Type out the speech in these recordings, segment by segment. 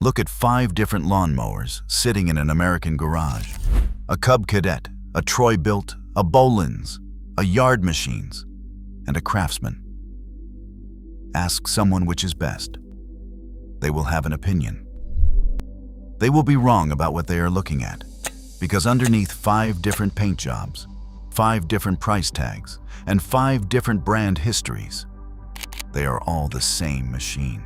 Look at 5 different lawnmowers sitting in an American garage. A Cub Cadet, a Troy-Bilt, a Bolens, a Yard Machines, and a Craftsman. Ask someone which is best. They will have an opinion. They will be wrong about what they are looking at, because underneath 5 different paint jobs, 5 different price tags, and 5 different brand histories, they are all the same machine.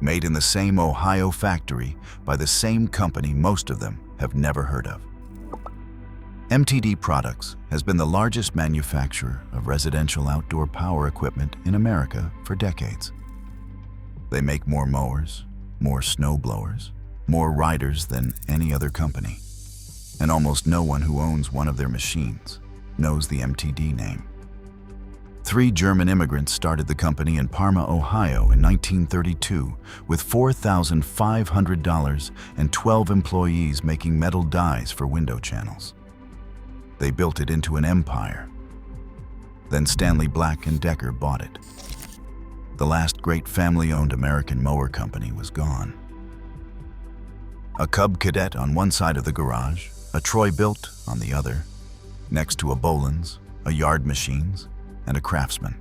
Made in the same Ohio factory by the same company most of them have never heard of. MTD Products has been the largest manufacturer of residential outdoor power equipment in America for decades. They make more mowers, more snow blowers, more riders than any other company. And almost no one who owns one of their machines knows the MTD name. 3 German immigrants started the company in Parma, Ohio in 1932 with $4,500 and 12 employees making metal dies for window channels. They built it into an empire. Then Stanley Black Decker bought it. The last great family-owned American mower company was gone. A Cub Cadet on one side of the garage, a Troy-Bilt on the other, next to a Bolens, a Yard Machines, and a Craftsman.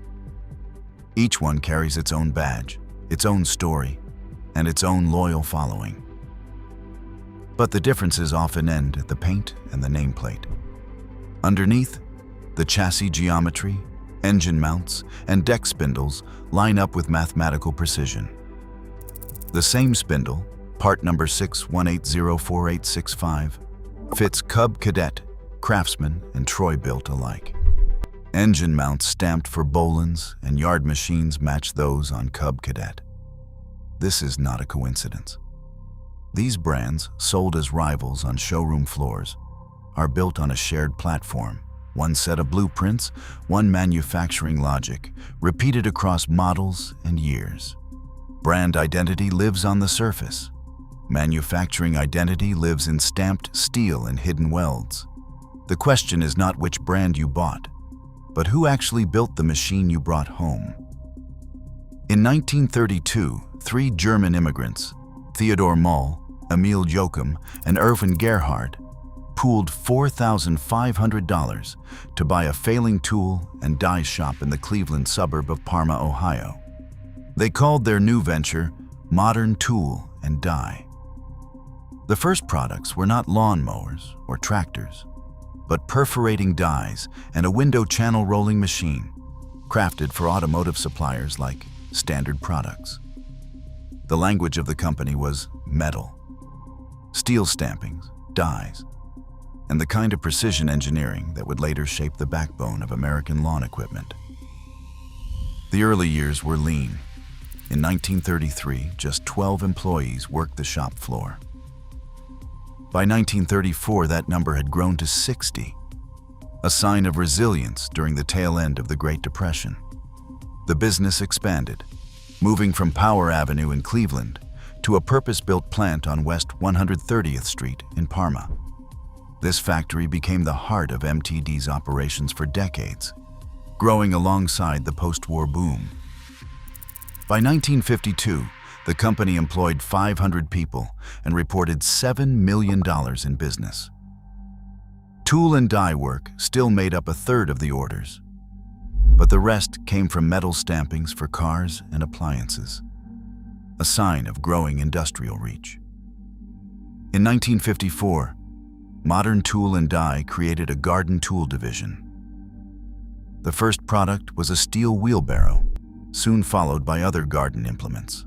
Each one carries its own badge, its own story, and its own loyal following. But the differences often end at the paint and the nameplate. Underneath, the chassis geometry, engine mounts, and deck spindles line up with mathematical precision. The same spindle, part number 6180485, fits Cub Cadet, Craftsman, and Troy-Bilt alike. Engine mounts stamped for Bolens and Yard Machines match those on Cub Cadet. This is not a coincidence. These brands, sold as rivals on showroom floors, are built on a shared platform, one set of blueprints, one manufacturing logic, repeated across models and years. Brand identity lives on the surface. Manufacturing identity lives in stamped steel and hidden welds. The question is not which brand you bought, but who actually built the machine you brought home. In 1932, 3 German immigrants, Theodore Moll, Emil Jochum, and Erwin Gerhard, pooled $4,500 to buy a failing tool and die shop in the Cleveland suburb of Parma, Ohio. They called their new venture Modern Tool and Die. The first products were not lawn mowers or tractors, but perforating dies and a window channel rolling machine, crafted for automotive suppliers like Standard Products. The language of the company was metal, steel stampings, dies, and the kind of precision engineering that would later shape the backbone of American lawn equipment. The early years were lean. In 1933, just 12 employees worked the shop floor. By 1934, that number had grown to 60, a sign of resilience during the tail end of the Great Depression. The business expanded, moving from Power Avenue in Cleveland to a purpose-built plant on West 130th Street in Parma. This factory became the heart of MTD's operations for decades, growing alongside the post-war boom. By 1952, the company employed 500 people and reported $7 million in business. Tool and die work still made up 1/3 of the orders, but the rest came from metal stampings for cars and appliances, a sign of growing industrial reach. In 1954, Modern Tool and Die created a garden tool division. The first product was a steel wheelbarrow, soon followed by other garden implements.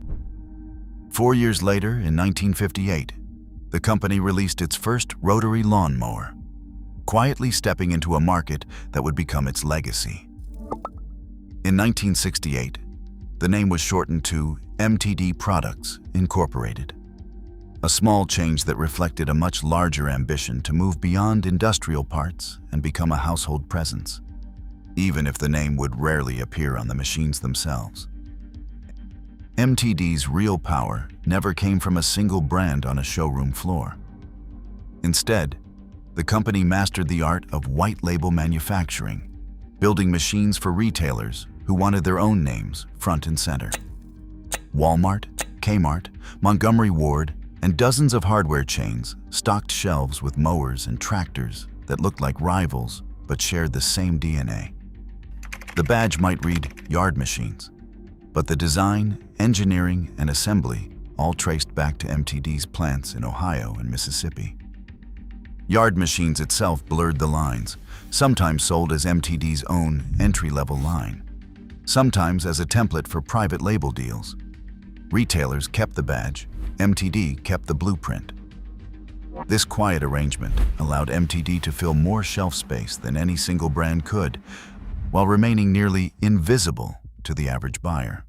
4 years later, in 1958, the company released its first rotary lawn mower, quietly stepping into a market that would become its legacy. In 1968, the name was shortened to MTD Products, Incorporated, a small change that reflected a much larger ambition to move beyond industrial parts and become a household presence, even if the name would rarely appear on the machines themselves. MTD's real power never came from a single brand on a showroom floor. Instead, the company mastered the art of white label manufacturing, building machines for retailers who wanted their own names front and center. Walmart, Kmart, Montgomery Ward, and dozens of hardware chains stocked shelves with mowers and tractors that looked like rivals but shared the same DNA. The badge might read Yard Machines, but the design, engineering, and assembly all traced back to MTD's plants in Ohio and Mississippi. Yard Machines itself blurred the lines, sometimes sold as MTD's own entry-level line, sometimes as a template for private label deals. Retailers kept the badge, MTD kept the blueprint. This quiet arrangement allowed MTD to fill more shelf space than any single brand could, while remaining nearly invisible to the average buyer.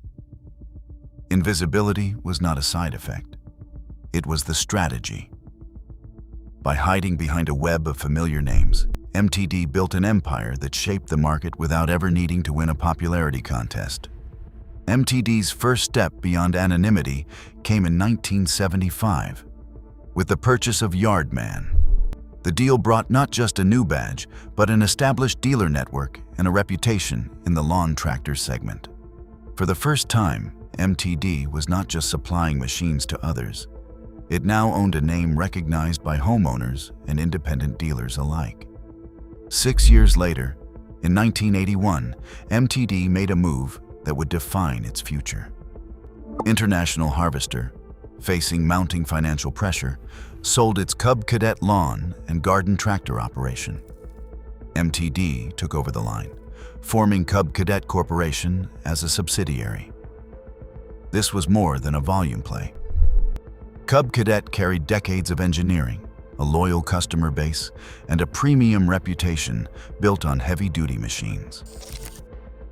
Invisibility was not a side effect. It was the strategy. By hiding behind a web of familiar names, MTD built an empire that shaped the market without ever needing to win a popularity contest. MTD's first step beyond anonymity came in 1975, with the purchase of Yardman. The deal brought not just a new badge, but an established dealer network and a reputation in the lawn tractor segment. For the first time, MTD was not just supplying machines to others. It now owned a name recognized by homeowners and independent dealers alike. 6 years later, in 1981, MTD made a move that would define its future. International Harvester, facing mounting financial pressure, sold its Cub Cadet lawn and garden tractor operation. MTD took over the line, forming Cub Cadet Corporation as a subsidiary. This was more than a volume play. Cub Cadet carried decades of engineering, a loyal customer base, and a premium reputation built on heavy-duty machines.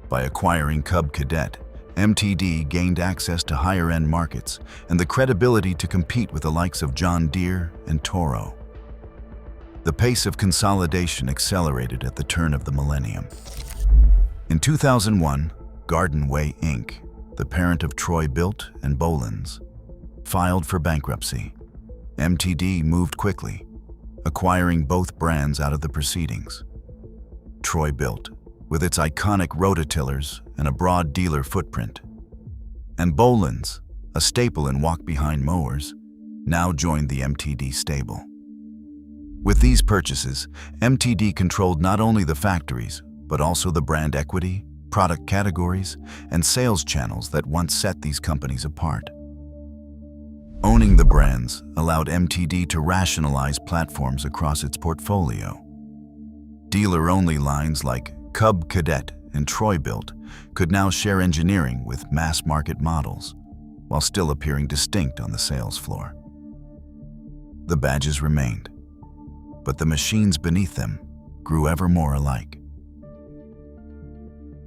By acquiring Cub Cadet, MTD gained access to higher-end markets and the credibility to compete with the likes of John Deere and Toro. The pace of consolidation accelerated at the turn of the millennium. In 2001, Garden Way Inc., the parent of Troy-Bilt and Bolens, filed for bankruptcy. MTD moved quickly, acquiring both brands out of the proceedings. Troy-Bilt, with its iconic rototillers and a broad dealer footprint, and Bolens, a staple in walk-behind mowers, now joined the MTD stable. With these purchases, MTD controlled not only the factories, but also the brand equity, product categories, and sales channels that once set these companies apart. Owning the brands allowed MTD to rationalize platforms across its portfolio. Dealer-only lines like Cub Cadet and Troy-Bilt could now share engineering with mass-market models, while still appearing distinct on the sales floor. The badges remained, but the machines beneath them grew ever more alike.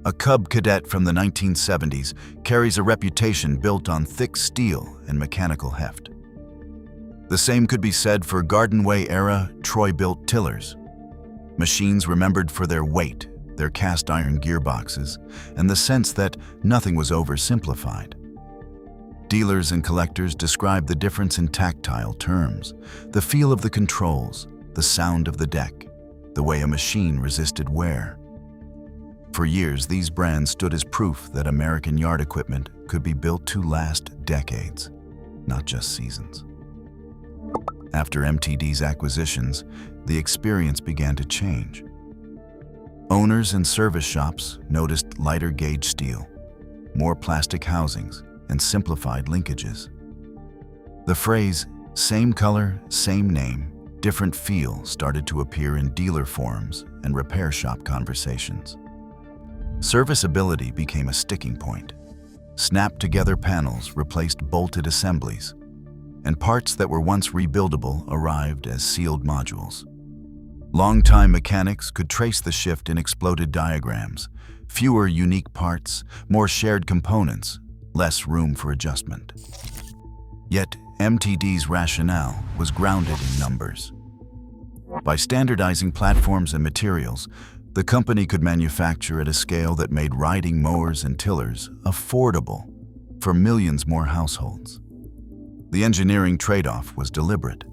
A Cub Cadet from the 1970s carries a reputation built on thick steel and mechanical heft. The same could be said for Garden Way-era Troy-Bilt tillers, machines remembered for their weight, their cast-iron gearboxes, and the sense that nothing was oversimplified. Dealers and collectors describe the difference in tactile terms, the feel of the controls, the sound of the deck, the way a machine resisted wear. For years, these brands stood as proof that American yard equipment could be built to last decades, not just seasons. After MTD's acquisitions, the experience began to change. Owners and service shops noticed lighter gauge steel, more plastic housings, and simplified linkages. The phrase, "same color, same name, different feel" started to appear in dealer forums and repair shop conversations. Serviceability became a sticking point. Snap-together panels replaced bolted assemblies, and parts that were once rebuildable arrived as sealed modules. Longtime mechanics could trace the shift in exploded diagrams: fewer unique parts, more shared components, less room for adjustment. Yet, MTD's rationale was grounded in numbers. By standardizing platforms and materials, the company could manufacture at a scale that made riding mowers and tillers affordable for millions more households. The engineering trade-off was deliberate.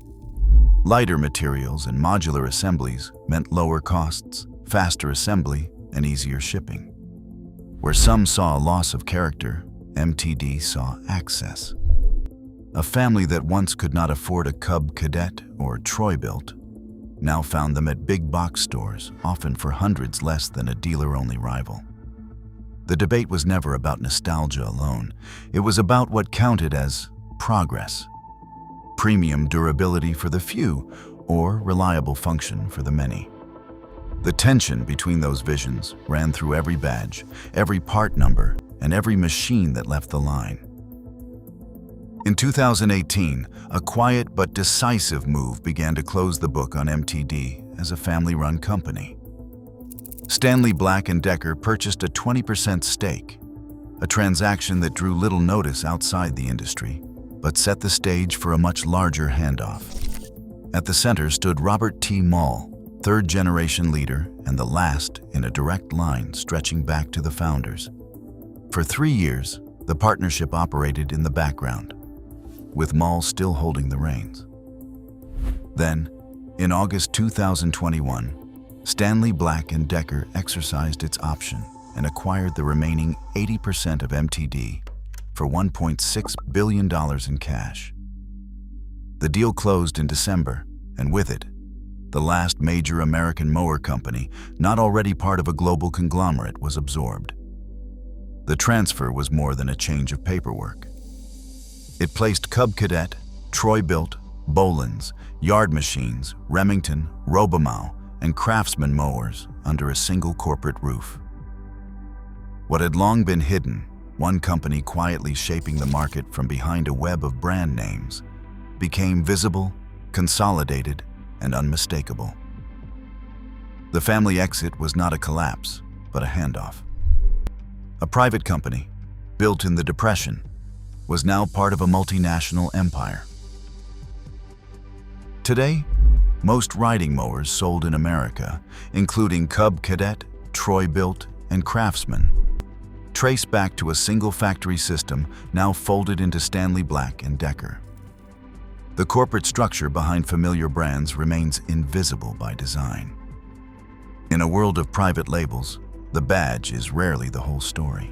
Lighter materials and modular assemblies meant lower costs, faster assembly, and easier shipping. Where some saw a loss of character, MTD saw access. A family that once could not afford a Cub Cadet or Troy-Bilt now found them at big box stores, often for hundreds less than a dealer-only rival. The debate was never about nostalgia alone. It was about what counted as progress. Premium durability for the few, or reliable function for the many. The tension between those visions ran through every badge, every part number, and every machine that left the line. In 2018, a quiet but decisive move began to close the book on MTD as a family-run company. Stanley Black Decker purchased a 20% stake, a transaction that drew little notice outside the industry, but set the stage for a much larger handoff. At the center stood Robert T. Moll, third-generation leader and the last in a direct line stretching back to the founders. For 3 years, the partnership operated in the background, with Moll still holding the reins. Then, in August 2021, Stanley Black Decker exercised its option and acquired the remaining 80% of MTD for $1.6 billion in cash. The deal closed in December, and with it, the last major American mower company, not already part of a global conglomerate, was absorbed. The transfer was more than a change of paperwork. It placed Cub Cadet, Troy-Bilt, Bolens, Yard Machines, Remington, Mower, and Craftsman mowers under a single corporate roof. What had long been hidden, one company quietly shaping the market from behind a web of brand names, became visible, consolidated, and unmistakable. The family exit was not a collapse, but a handoff. A private company, built in the Depression, was now part of a multinational empire. Today, most riding mowers sold in America, including Cub Cadet, Troy-Bilt, and Craftsman, trace back to a single factory system now folded into Stanley Black Decker. The corporate structure behind familiar brands remains invisible by design. In a world of private labels, the badge is rarely the whole story.